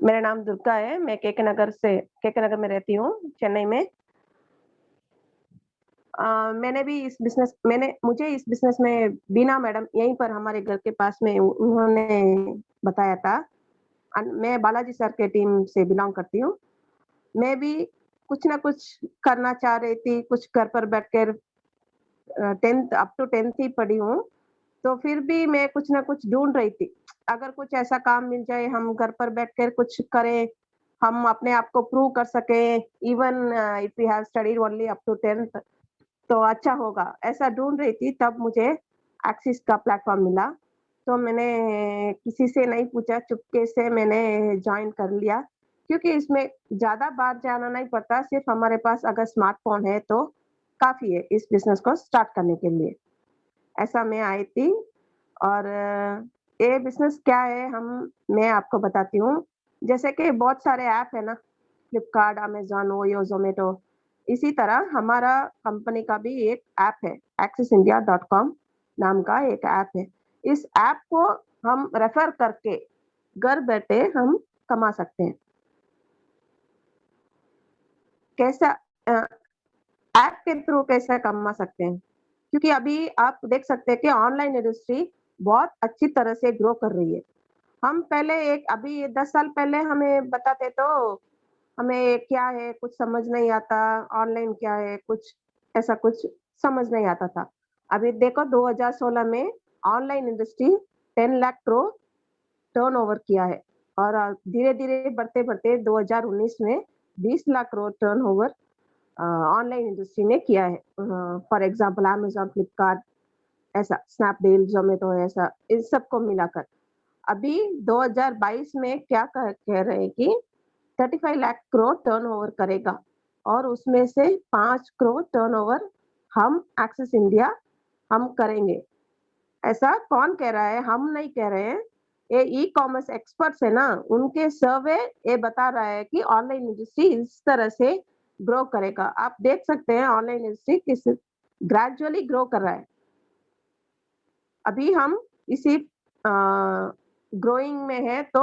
मेरा नाम दुर्गा है, मैं केके नगर में रहती हूँ, चेन्नई में। मुझे इस बिज़नेस में बीना मैडम यहीं पर हमारे घर के पास में उन्होंने बताया था। मैं बालाजी सर के टीम से बिलॉन्ग करती हूँ। मैं भी कुछ ना कुछ करना चाह रही थी, कुछ घर पर बैठकर 10th अप टू 10th ही पढ़ी हूँ, तो फिर भी मैं कुछ ना कुछ ढूँढ रही थी। अगर कुछ ऐसा काम मिल जाए, हम घर पर बैठकर कुछ करें, हम अपने आप को प्रूव कर सकें, even if we have studied only up to 10th तो अच्छा होगा, ऐसा ढूँढ रही थी तब मुझे एक्सिस का प्लेटफ़ॉर्म मिला। तो मैंने किसी से नहीं पूछा, चुपके से मैंने जॉइन कर लिया, क्योंकि इसमें ज़्यादा बाहर जाना नहीं पड़ता, सिर्फ़ हमारे पास अगर स्मार्टफ़ोन है तो काफ़ी है इस बिज़नेस को स्टार्ट करने के लिए। ऐसा मैं आई थी और ये बिज़नेस क्या है मैं आपको बताती हूँ। जैसे कि बहुत सारे ऐप है ना, फ्लिपकार्ट, अमेज़न, ओयो, ज़ोमैटो, इसी तरह हमारा कंपनी का भी एक ऐप है, एक्सिस-इंडिया.com नाम का एक ऐप है। इस ऐप को हम रेफ़र करके घर बैठे हम कमा सकते हैं। कैसा अ, ऐप के थ्रू कैसे कमा सकते हैं? क्योंकि अभी आप देख सकते हैं कि ऑनलाइन इंडस्ट्री बहुत अच्छी तरह से ग्रो कर रही है। हम पहले एक अभी 10 साल पहले हमें बताते तो हमें क्या है कुछ समझ नहीं आता, ऑनलाइन क्या है कुछ ऐसा कुछ समझ नहीं आता था। अभी देखो 2016 में online industry 10 lakh crore turnover किया है और धीरे-धीरे बढ़ते-बढ़ते 2019 में 20 lakh crore turnover online industry ने किया है। फॉर एग्ज़ाम्पल अमेज़न, फ्लिपकार्ट ऐसा, स्नैपडील, ज़ोमैटो ऐसा इन सबको मिलाकर। अभी 2022 में क्या कह रहे हैं कि 35 लाख करोड़ टर्नओवर करेगा और उसमें से 5 करोड़ टर्नओवर हम एक्सिस इंडिया हम करेंगे। ऐसा कौन कह रहा है? हम नहीं कह रहे हैं। ये ई-कॉमर्स एक्सपर्ट्स है ना, उनके सर्वे ये बता रहा है कि ऑनलाइन इंडस्ट्री इस तरह से ग्रो करेगा। आप देख सकते हैं ऑनलाइन इंडस्ट्री किस ग्रेजुअली ग्रो कर रहा है। अभी हम इसी ग्रोइंग में है तो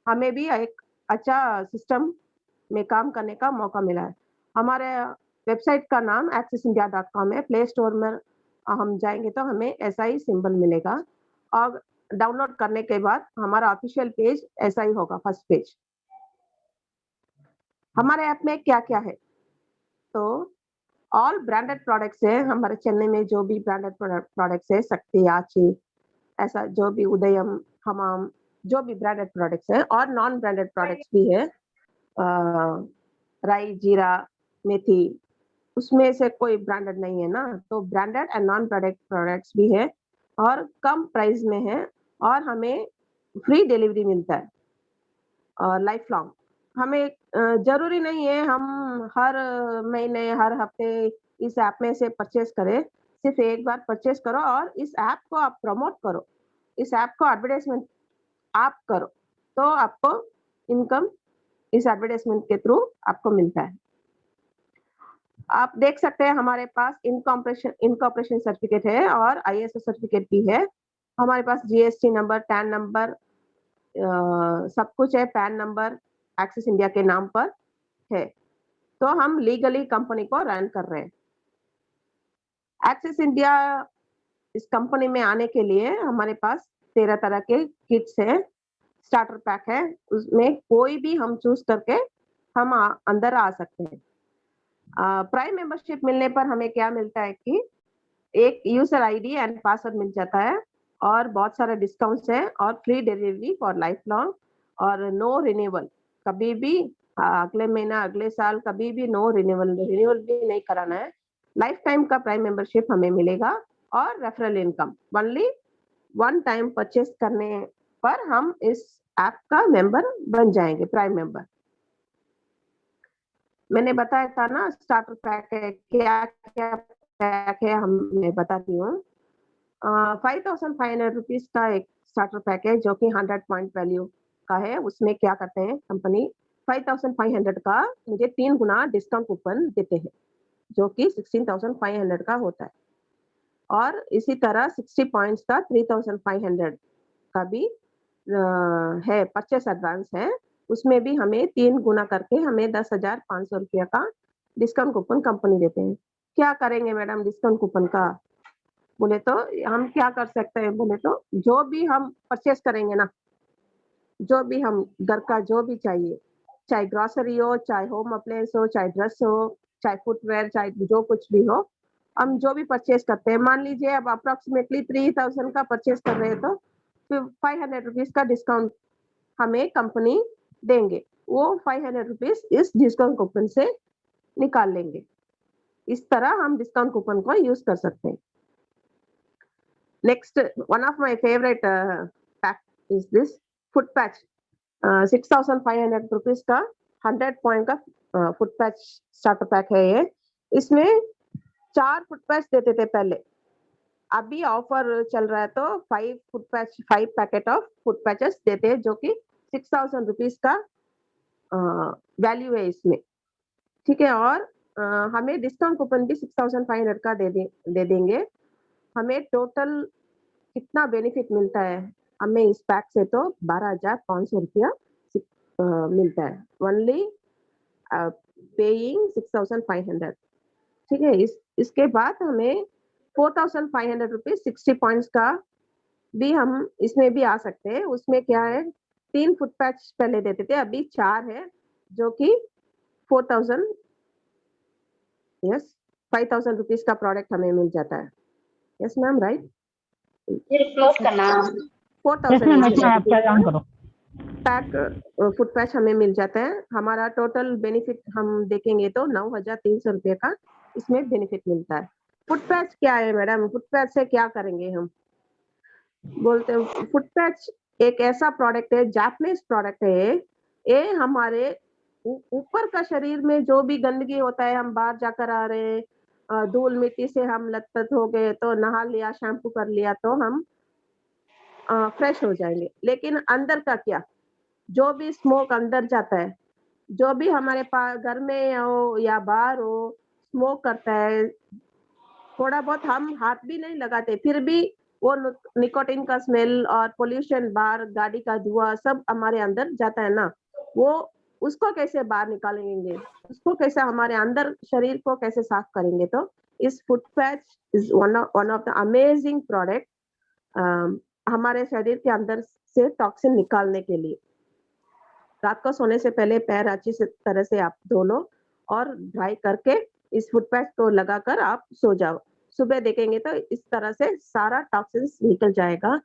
हमें भी एक अच्छा सिस्टम में काम करने का मौका मिला है। हमारे वेबसाइट का नाम एक्सिस-इंडिया.com है। प्ले स्टोर में हम जाएँगे तो हमें ऐसा ही सिंबल मिलेगा और डाउनलोड करने के बाद हमारा ऑफ़िशियल पेज ऐसा ही होगा फर्स्ट पेज। हमारे ऐप में क्या-क्या है? तो ऑल ब्रांडेड प्रोडक्ट्स है, हमारे चेन्नई में जो भी ब्रांडेड प्रोडक्ट्स है, शक्ति, आची ऐसा जो भी उदयम, हमाम, जो भी ब्रांडेड प्रोडक्ट्स हैं और नॉन ब्रांडेड प्रोडक्ट्स भी है। राई, जीरा, मेथी, उसमें से कोई ब्रांडेड नहीं है ना, तो branded and non branded products भी है और कम प्राइस में है और हमें फ्री डिलीवरी मिलता है लाइफ लॉन्ग। हमें ज़रूरी नहीं है हम हर महीने, हर हफ्ते इस ऐप में से परचेज़ करें, सिर्फ़ एक बार परचेज़ करो और इस ऐप को आप प्रमोट करो। इस ऐप को एडवर्टाइज़मेंट आप करो, तो आपको इनकम इस एडवर्टाइज़मेंट के थ्रू आपको मिलता है। आप देख सकते हैं हमारे पास इनकॉर्पोरेशन सर्टिफ़िकेट है और आईएसओ सर्टिफ़िकेट भी है। हमारे पास जीएसटी नंबर, टैन नंबर सब कुछ है, पैन नंबर एक्सिस इंडिया के नाम पर है। तो हम लीगली कंपनी को रन कर रहे हैं। एक्सिस इंडिया इस कंपनी में आने के लिए हमारे पास 13 तरह के किट्स हैं, स्टार्टर पैक है, उसमें कोई भी हम चूज़ करके हम अंदर आ सकते हैं। प्राइम मेंबरशिप मिलने पर हमें क्या मिलता है कि एक यूज़र आईडी एंड पासवर्ड मिल जाता है और बहुत सारे डिस्काउंट्स हैं और free delivery for life long और नो रिन्यूअल कभी भी अगले महीना, अगले साल कभी भी नो रिन्यूअल भी नहीं कराना है। लाइफ टाइम का प्राइम मेंबरशिप हमें मिलेगा और referral income only one time purchase करने पर हम इस ऐप का मेंबर बन जाएँगे, प्राइम मेंबर। मैंने बताया था ना स्टार्टर पैक है, क्या-क्या पैक है हम मैं बताती हूँ। 5,500 रुपीज़ का एक स्टार्टर पैक है जो कि 100 पॉइंट वैल्यू का है। उसमें क्या करते हैं कंपनी 5,500 का मुझे 3 गुना डिस्काउंट कूपन देते हैं, जो कि 16,500 का होता है। और इसी तरह 60 पॉइंट्स का 3,500 का भी है परचेज़ एडवांस है, उसमें भी हमें 3 गुना करके हमें 10,500 रुपया का डिस्काउंट कूपन कंपनी देते हैं। क्या करेंगे मैडम डिस्काउंट कूपन का? बोले तो हम क्या कर सकते हैं बोले तो, जो भी हम परचेज़ करेंगे ना, जो भी हम घर का जो भी चाहिए, चाहे ग्रोसरी हो, चाहे होम अप्लायंस हो, चाहे ड्रेस हो, चाहे फुटवियर, चाहे जो कुछ भी हो, हम जो भी परचेज़ करते हैं, मान लीजिए अब अप्रॉक्सिमेटली 3000 का परचेज़ कर रहे हैं तो फिर ₹500 का डिस्काउंट हमें कंपनी देंगे। वो ₹500 इस डिस्काउंट कूपन से निकाल लेंगे। इस तरह हम डिस्काउंट कूपन को यूज़ कर सकते हैं। Next, one of my favorite pack is this foot patch. 6,500 rupees का 100 पॉइंट का फुट पैच स्टार्टर पैक है ये। इसमें 4 फुट पैच देते थे पहले, अभी ऑफर चल रहा है तो 5 पैकेट ऑफ फुट पैचेस देते हैं, जो कि 6,000 रुपीज का वैल्यू है इसमें, ठीक है। और हमें डिस्काउंट कूपन भी 6,500 का दे देंगे। हमें टोटल कितना बेनिफिट मिलता है हमें इस पैक से? तो 12,500 रुपया मिलता है, ओनली पेइंग 6,500, ठीक है। इसके बाद हमें 4,500 रुपीज 60 पॉइंट्स का भी हम इसमें भी आ सकते हैं। उसमें क्या है, 3 फुट पैच पहले देते थे, अभी 4 है, जो कि 4,000 यस 5,000 रुपीज का प्रोडक्ट हमें मिल जाता है। Yes ma'am, right? क्लोज करना 4,000 पैक फुट पैच हमें मिल जाता है। हमारा टोटल बेनिफिट हम देखेंगे तो 9,300 रुपये का इसमें बेनिफिट मिलता है। फुट पैच क्या है मैडम? फुट पैच से क्या करेंगे हम? बोलते हैं फुट पैच एक ऐसा प्रोडक्ट है, जापानीज प्रोडक्ट है ये। हमारे ऊपर का शरीर में जो भी गंदगी होता है, हम बाहर जाकर आ रहे हैं, धूल मिट्टी से हम लथपथ हो गए तो नहा लिया, शैम्पू कर लिया तो हम फ्रेश हो जाएंगे। लेकिन अंदर का क्या, जो भी स्मोक अंदर जाता है, जो भी हमारे पास घर में हो या बाहर हो, स्मोक करता है, थोड़ा बहुत हम हाथ भी नहीं लगाते, फिर भी वो निकोटीन का स्मेल और पोल्यूशन बाहर, गाड़ी का धुआं सब हमारे अंदर जाता है ना, वो उसको कैसे बाहर निकालेंगे? उसको कैसे हमारे अंदर शरीर को कैसे साफ करेंगे? तो इस foot patch is one of the amazing product हमारे शरीर के अंदर से टॉक्सिन निकालने के लिए। रात को सोने से पहले पैर अच्छी तरह से आप धो लो और ड्राई करके इस फुट पैच को लगाकर आप सो जाओ। सुबह देखेंगे तो इस तरह से सारा टॉक्सिन्स निकल जाएगा।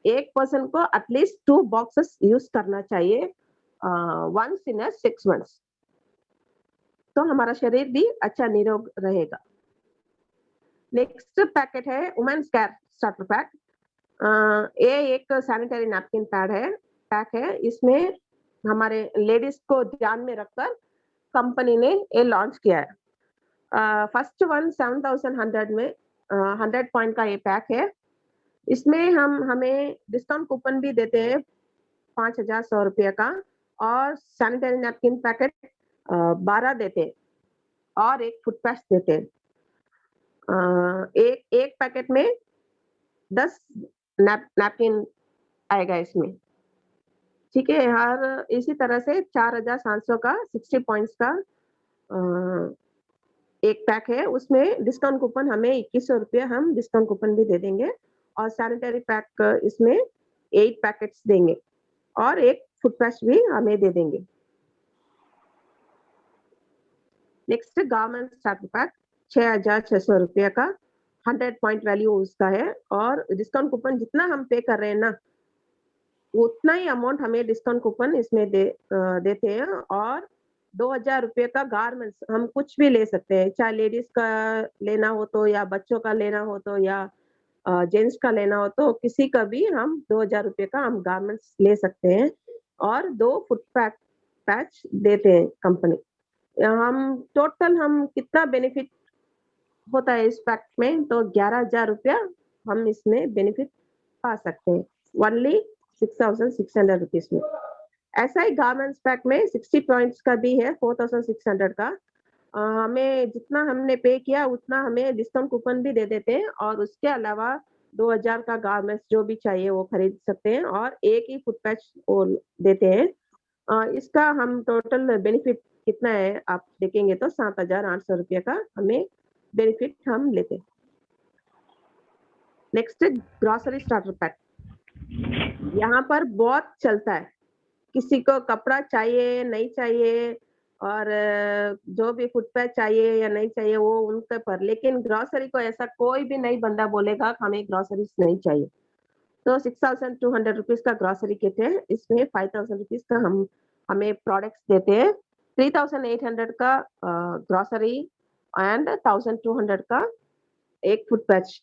एक पर्सन को एटलीस्ट 2 बॉक्सेस यूज करना चाहिए वंस इन 6 मंथ्स, तो हमारा शरीर भी अच्छा निरोग रहेगा। नेक्स्ट पैकेट है वुमेन्स केयर स्टार्टर पैक। ये एक सैनिटरी नैपकिन पैक है। इसमें हमारे लेडीज को ध्यान में रखकर कंपनी ने ये लॉन्च किया है। फर्स्ट वन 7,100 में 100 पॉइंट का ये पैक है। इसमें हमें डिस्काउंट कूपन भी देते हैं 5,100 रुपये का, और सैनिटरी नैपकिन पैकेट 12 देते हैं और एक फुट पैच देते हैं। एक पैकेट में 10 नैपकिन आएगा इसमें, ठीक है। हर इसी तरह से 4,700 का 60 पॉइंट्स का एक पैक है। उसमें डिस्काउंट कूपन हमें 2,100 रुपये हम डिस्काउंट कूपन भी दे देंगे, और सैनिटरी पैक इसमें 8 पैकेट्स देंगे और एक फुट पैच भी हमें दे देंगे। नेक्स्ट गारमेंट स्टार्टर पैक 6,600 रुपये का 100 पॉइंट वैल्यू उसका है, और डिस्काउंट कूपन जितना हम पे कर रहे हैं ना, उतना ही अमाउंट हमें डिस्काउंट कूपन इसमें देते हैं। और 2,000 रुपये का गारमेंट्स हम कुछ भी ले सकते हैं, चाहे लेडीज का लेना हो तो, या बच्चों का लेना हो तो, या जेंट्स का लेना हो तो, किसी का भी हम 2,000 रुपये का हम गारमेंट्स ले सकते हैं, और 2 फुट पैच देते हैं कंपनी। हम टोटल हम कितना बेनिफिट होता है इस पैक में? तो 11,000 रुपया हम इसमें बेनिफिट पा सकते हैं, ओनली 6,600 रुपीज में। ऐसा ही गारमेंट्स पैक में 60 पॉइंट्स का भी है 4,600 का। हमें जितना हमने पे किया उतना हमें डिस्काउंट कूपन भी दे देते हैं, और उसके अलावा 2,000 का गारमेंट्स जो भी चाहिए वो खरीद सकते हैं, और एक ही फुट पैच वो देते हैं, इसका हम टोटल बेनिफिट कितना है आप देखेंगे तो 7,800 रुपये का हमें बेनिफिट हम लेते हैं। नेक्स्ट ग्रोसरी स्टार्टर पैक, यहाँ पर बहुत चलता है, किसी को कपड़ा चाहिए नहीं चाहिए और जो भी फुटपैथ चाहिए या नहीं चाहिए वो उनके पर, लेकिन ग्रोसरी को ऐसा कोई भी नहीं बंदा बोलेगा कि हमें ग्रोसरीज नहीं चाहिए। तो 6,200 रुपीज का ग्रोसरी किट है, इसमें 5,000 रुपीज का हम हमें प्रोडक्ट्स देते हैं। 3,800 का ग्रोसरी एंड 1,200 का एक फुट पैच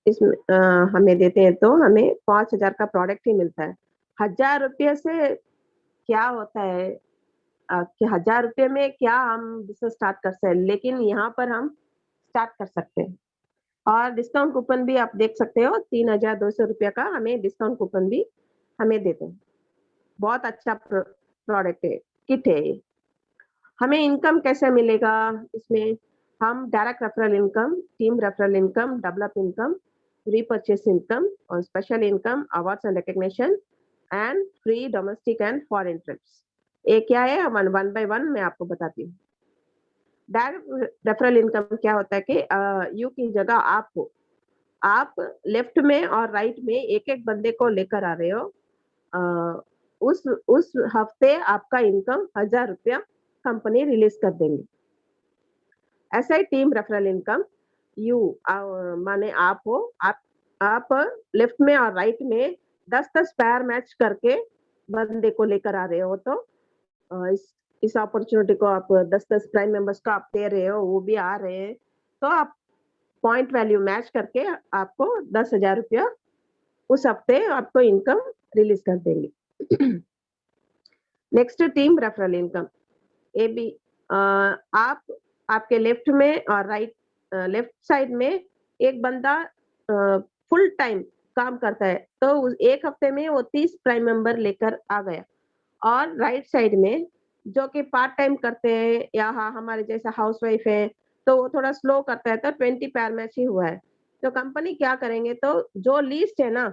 इसमें हमें देते हैं, तो हमें 5,000 का प्रोडक्ट ही मिलता है। 1,000 रुपये से क्या होता है कि 1,000 रुपये में क्या हम बिजनेस स्टार्ट कर सकते हैं, लेकिन यहाँ पर हम स्टार्ट कर सकते हैं। और डिस्काउंट कूपन भी आप देख सकते हो, 3,200 रुपये का हमें डिस्काउंट कूपन भी हमें देते हैं। बहुत अच्छा प्रोडक्ट है, किट है ये। हमें इनकम कैसे मिलेगा इसमें? हम direct referral income, team referral income, develop income, repurchase income और special income, awards and recognition and free domestic and foreign trips. ये क्या है, वन बाय वन मैं आपको बताती हूँ। डायरेक्ट रेफरल इनकम क्या होता है कि यू की जगह आप लेफ्ट में और राइट में एक एक बंदे को लेकर आ रहे हो। उस हफ्ते आपका इनकम 1,000 रुपया कंपनी रिलीज कर देंगे। ऐसा ही टीम रेफरल इनकम, यू माने आप हो, आप लेफ्ट में और राइट में 10-10 पैर मैच करके बंदे को लेकर आ रहे हो, तो इस अपॉर्चुनिटी को आप 10-10 प्राइम मेंबर्स को आप दे रहे हो, वो भी आ रहे हैं, तो आप पॉइंट वैल्यू मैच करके आपको 10,000 रुपया उस हफ्ते आपको इनकम रिलीज कर देंगे। नेक्स्ट टीम रेफरल इनकम, ये भी आप आपके लेफ्ट में और राइट लेफ्ट साइड में एक बंदा फुल टाइम काम करता है, तो एक हफ्ते में वो 30 प्राइम मेंबर लेकर आ गया। और राइट साइड में जो कि पार्ट टाइम करते हैं या हमारे जैसा हाउसवाइफ है, तो वो थोड़ा स्लो करता है, तो 20 पैर मैच ही हुआ है। तो कंपनी क्या करेंगे, तो जो लीस्ट है ना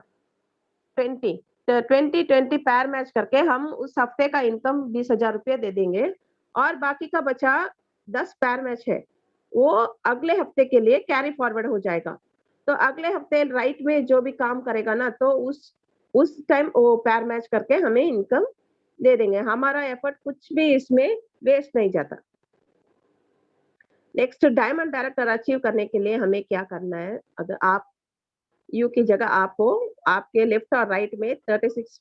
20, तो 20 पैर मैच करके हम उस हफ्ते का इनकम 20,000 रुपये दे देंगे, और बाकी का बचा 10 पैर मैच है, वो अगले हफ्ते के लिए कैरी फॉरवर्ड हो जाएगा। तो अगले हफ्ते राइट में जो भी काम करेगा ना, तो उस टाइम वो पैर मैच करके हमें इनकम दे देंगे। हमारा एफर्ट कुछ भी इसमें वेस्ट नहीं जाता। नेक्स्ट डायमंड डायरेक्टर अचीव करने के लिए हमें क्या करना है? अगर आप यू की जगह आप हो, आपके लेफ्ट और राइट में 36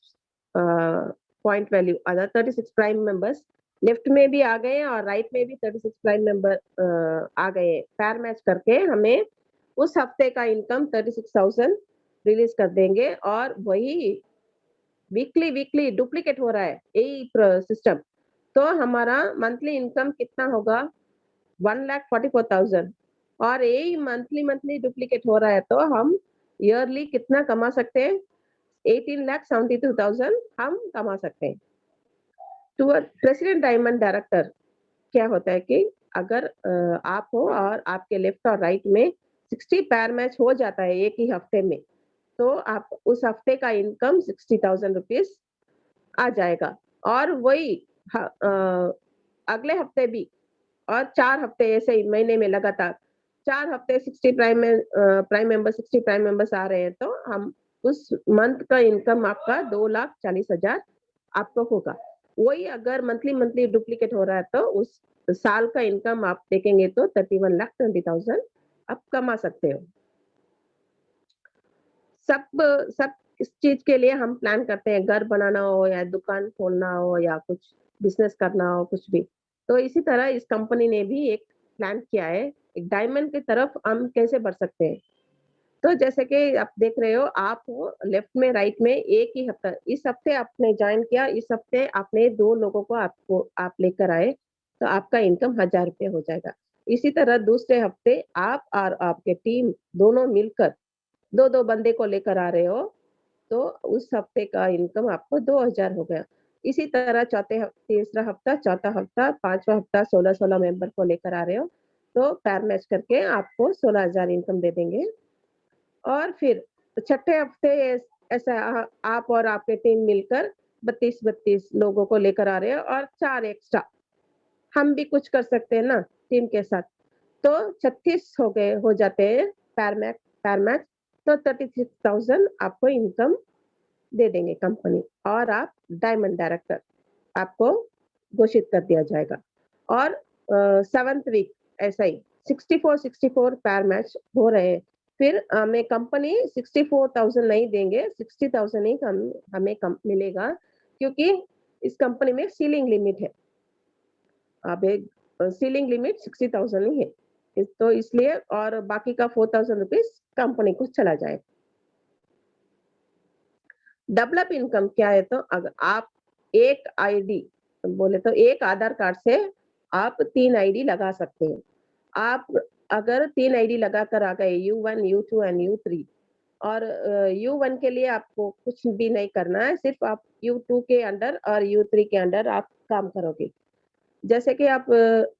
point value other 36 prime members left में भी आ गए और राइट में भी 36 प्राइम मेंबर आ गए। पैर मैच करके हमें उस हफ्ते का इनकम 36,000 रिलीज कर देंगे, और वही वीकली डुप्लीकेट हो रहा है यही सिस्टम। तो हमारा मंथली इनकम कितना होगा? 1,44,000, और यही मंथली डुप्लीकेट हो रहा है, तो हम ईयरली कितना कमा सकते हैं? 18,72,000 हम कमा सकते हैं। टू प्रेसिडेंट डायमंड डायरेक्टर क्या होता है कि अगर आप हो और आपके लेफ्ट और राइट में 60 पैर मैच हो जाता है एक ही हफ्ते में, तो आप उस हफ्ते का इनकम 60,000 रुपीज आ जाएगा। और वही अगले हफ्ते भी, और 4 हफ्ते ऐसे ही महीने में लगातार 4 हफ्ते 60 प्राइम मेंबर 60 प्राइम मेंबर्स आ रहे हैं, तो हम उस मंथ का इनकम आपका 2,40,000 आपको होगा। वही अगर मंथली डुप्लीकेट हो रहा है, तो उस साल का इनकम आप देखेंगे तो 31,20,000 आप कमा सकते हो। सब इस चीज के लिए हम प्लान करते हैं, घर बनाना हो या दुकान खोलना हो या कुछ बिजनेस करना हो, कुछ भी। तो इसी तरह इस कंपनी ने भी एक प्लान किया है, एक डायमंड की तरफ हम कैसे बढ़ सकते हैं। तो जैसे कि आप देख रहे हो, आप हो लेफ्ट में राइट में एक ही हफ्ता, इस हफ्ते आपने ज्वाइन किया, इस हफ्ते आपने 2 लोगों को आप लेकर आए, तो आपका इनकम 1,000 रुपये हो जाएगा। इसी तरह दूसरे हफ्ते आप और आपके टीम दोनों मिलकर 2-2 बंदे को लेकर आ रहे हो, तो उस हफ्ते का इनकम आपको 2,000 हो गया। इसी तरह तीसरा हफ्ता, चौथा हफ्ता, 5वां हफ्ता 16-16 मेंबर को लेकर आ रहे हो, तो पैर मैच करके आपको 16,000 इनकम दे देंगे। और फिर छठे हफ्ते ऐसा आप और आपके टीम मिलकर 32 लोगों को लेकर आ रहे हैं और 4 एक्स्ट्रा हम भी कुछ कर सकते हैं ना टीम के साथ, तो 36 हो जाते हैं पर मैच, तो 36,000 आपको इनकम दे देंगे कंपनी, और आप डायमंड डायरेक्टर आपको घोषित कर दिया जाएगा। और 7th वीक ऐसा ही 64 पर मैच हो रहे हैं, फिर हमें कंपनी 64,000 नहीं देंगे, 60,000 ही हमें मिलेगा, क्योंकि इस कंपनी में सीलिंग लिमिट है। अब एक सीलिंग लिमिट 60,000 ही है, तो इसलिए, और बाकी का 4,000 रुपीज कंपनी को चला जाए। डेवलप इनकम क्या है, तो अगर आप एक आईडी बोले तो एक आधार कार्ड से आप 3 आईडी लगा सकते हैं। आप अगर 3 आईडी लगाकर आ गए U1, U2 एंड U3, और U1 के लिए आपको कुछ भी नहीं करना है, सिर्फ आप U2 के अंडर और U3 के अंडर आप काम करोगे। जैसे कि आप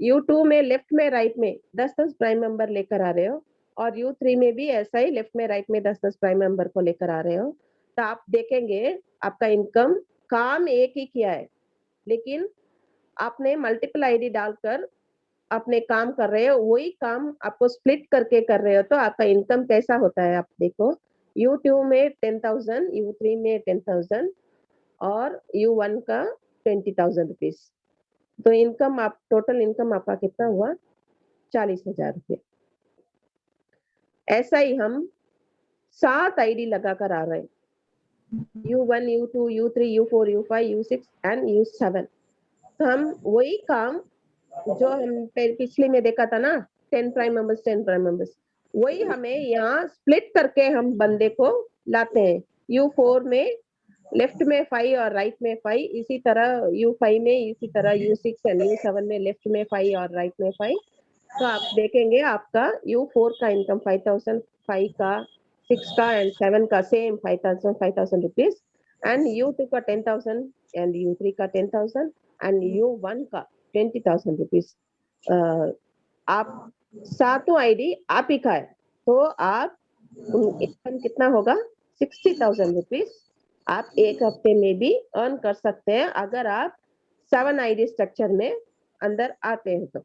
U2 में लेफ्ट में राइट में 10-10 प्राइम मेंबर लेकर आ रहे हो, और U3 में भी ऐसा ही लेफ्ट में राइट में 10-10 प्राइम मेंबर को लेकर आ रहे हो, तो आप देखेंगे आपका इनकम काम एक ही किया है, लेकिन आपने मल्टीपल आईडी डालकर अपने काम कर रहे हो, वही काम आपको स्प्लिट करके कर रहे हो, तो आपका इनकम कैसा होता है आप देखो। U2 में 10,000, U3 में 10,000 और U1 का 20,000 रुपीज, तो इनकम आप टोटल इनकम आपका कितना हुआ, 40,000 रुपये। ऐसा ही हम 7 आईडी लगाकर आ रहे हैं, U1, U2, U3, U4, U5, U6 and U7। तो हम वही काम जो हम पिछले में देखा था ना, 10 प्राइम मेंबर्स, वही हमें यहाँ स्प्लिट करके हम बंदे को लाते हैं। U4 में लेफ्ट में 5 और राइट में 5, इसी तरह U5 में, इसी तरह U6 एंड U7 में लेफ्ट में 5 और राइट में 5। तो आप देखेंगे आपका U4 का इनकम 5,000, 5 का, 6 का एंड 7 का सेम 5,000 रुपीज, एंड U2 का 10,000 एंड U3 का 10,000 एंड U1 का 20,000 रुपीज। आप सातों आईडी आप ही का है, तो आप इनकम कितना होगा, 60,000 रुपीज आप एक हफ्ते में भी अर्न कर सकते हैं, अगर आप 7 आईडी स्ट्रक्चर में अंदर आते हैं। तो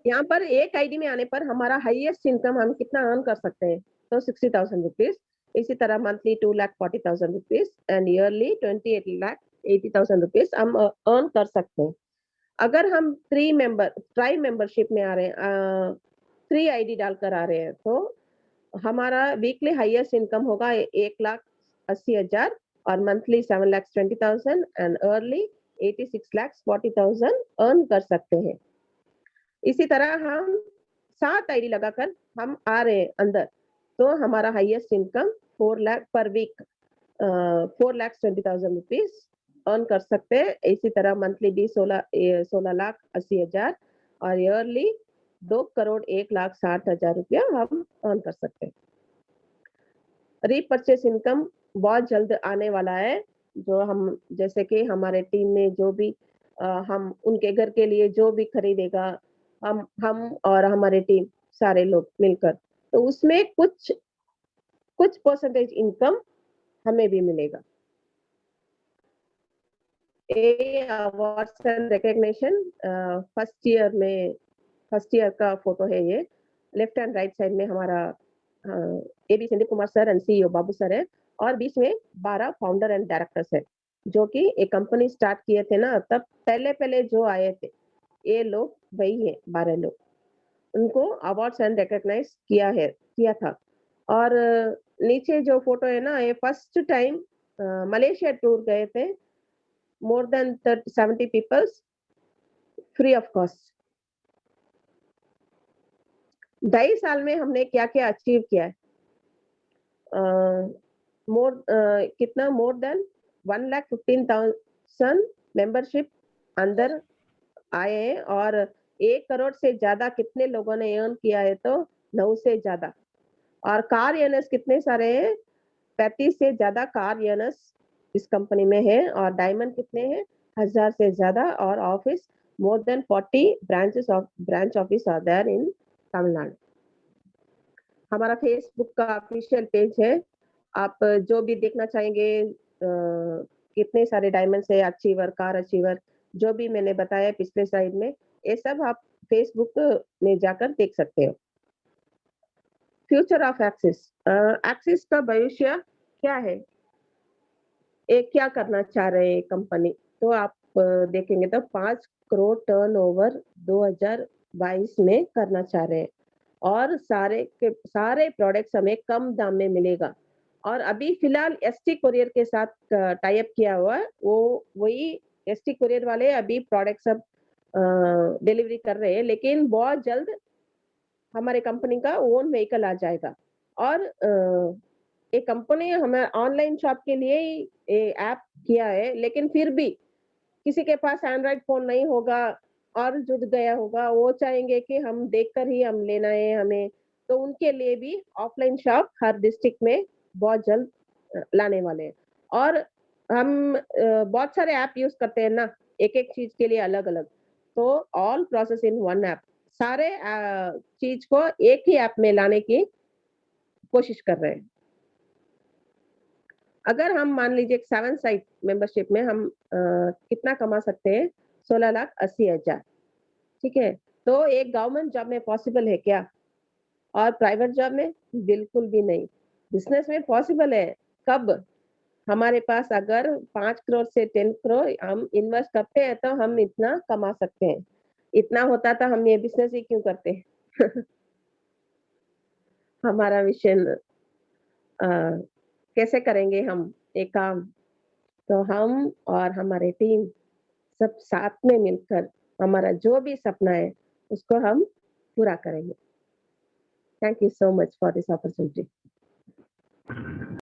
यहाँ पर एक आईडी में आने पर हमारा हाईएस्ट इनकम हम कितना अर्न कर सकते हैं, तो 60,000 रुपीज। इसी तरह monthly 2,40,000 rupees and yearly 28,80,000 rupees हम अर्न कर सकते हैं। अगर हम ट्राई मेंबरशिप में आ रहे हैं, 3 आईडी डालकर आ रहे हैं, तो हमारा वीकली हाईएस्ट इनकम होगा 1,80,000 और मंथली 7,20,000 एंड अर्ली 86,40,000 अर्न कर सकते हैं। इसी तरह हम 7 आईडी लगाकर हम आ रहे हैं अंदर, तो हमारा हाईएस्ट इनकम 4 लाख पर वीक, 4,20,000 रुपीज अर्न कर सकते हैं। इसी तरह मंथली भी 16,80,000 और ईयरली 2,01,60,000 रुपया हम अर्न कर सकते हैं। रीपरचेस इनकम बहुत जल्द आने वाला है, जो हम जैसे कि हमारे टीम में जो भी हम उनके घर के लिए जो भी खरीदेगा, हम और हमारे टीम सारे लोग मिलकर, तो उसमें कुछ परसेंटेज इनकम हमें भी मिलेगा। Awards and recognition first year का फोटो है ये। लेफ्ट एंड राइट साइड में हमारा AB Sandeep Kumar sir and CEO Babu sir है, और बीच में 12 फाउंडर एंड डायरेक्टर्स है, जो कि एक कंपनी स्टार्ट किए थे ना, तब पहले जो आए थे ये लोग वही है, 12 लोग। उनको अवार्ड्स एंड रिकॉग्नाइज किया था। और नीचे जो फोटो है ना, ये फर्स्ट टाइम मलेशिया टूर गए थे, more than 70 peoples free of cost. 2.5 साल में हमने क्या क्या अचीव किया है, मोर देन 1,15,000 मेंबरशिप अंदर आए हैं, और 1 करोड़ से ज्यादा कितने लोगों ने अर्न किया है, तो 9 से ज्यादा। और कार अर्नर्स कितने सारे हैं, 35 से ज्यादा कार अर्नर्स इस कंपनी में है, और डायमंड कितने हैं, 1000 से ज्यादा, और office more than 40 branch office are there in Tamil Nadu. हमारा फेसबुक का ऑफिशियल पेज है, आप जो भी देखना चाहेंगे कितने सारे डायमंड्स है, अचीवर, कार अचीवर, जो भी मैंने बताया पिछले स्लाइड में, ये सब आप फेसबुक में जाकर देख सकते हो। फ्यूचर ऑफ एक्सिस, एक्सिस का भविष्य क्या है? ये क्या करना चाह रहे हैं कंपनी? तो आप देखेंगे तो 5 करोड़ टर्नओवर 2022 में करना चाह रहे हैं और सारे के सारे प्रोडक्ट्स हमें कम दाम में मिलेगा। और अभी फिलहाल एसटी कुरियर के साथ टाई अप किया हुआ है, वो वही एसटी कुरियर वाले अभी प्रोडक्ट सब डिलीवरी कर रहे हैं, लेकिन बहुत जल्द हमारे कंपनी का ओन व्हीकल आ जाएगा। और ये कंपनी हमें ऑनलाइन शॉप के लिए ही ये ऐप किया है, लेकिन फिर भी किसी के पास एंड्रॉइड फ़ोन नहीं होगा और जुड़ गया होगा, वो चाहेंगे कि हम देखकर ही हम लेना है हमें, तो उनके लिए भी ऑफलाइन शॉप हर डिस्ट्रिक्ट में बहुत जल्द लाने वाले हैं। और हम बहुत सारे ऐप यूज़ करते हैं ना, एक-एक चीज़ के लिए अलग-अलग, तो all process in one app, सारे चीज़ को एक ही ऐप में लाने की कोशिश कर रहे हैं। अगर हम मान लीजिए 7 साइट मेंबरशिप में हम कितना कमा सकते हैं? 16,80,000, ठीक है? तो एक गवर्नमेंट जॉब में पॉसिबल है क्या? और प्राइवेट जॉब में? बिल्कुल भी नहीं। बिज़नेस में पॉसिबल है, कब? हमारे पास अगर 5 करोड़ से 10 करोड़ हम इन्वेस्ट करते हैं, तो हम इतना कमा सकते हैं। इतना होता तो हम ये बिज़नेस ही क्यों करते? हमारा मिशन अ, कैसे करेंगे हम ये काम? तो हम और हमारी टीम सब साथ में मिलकर हमारा जो भी सपना है, उसको हम पूरा करेंगे। Thank you so much for this opportunity.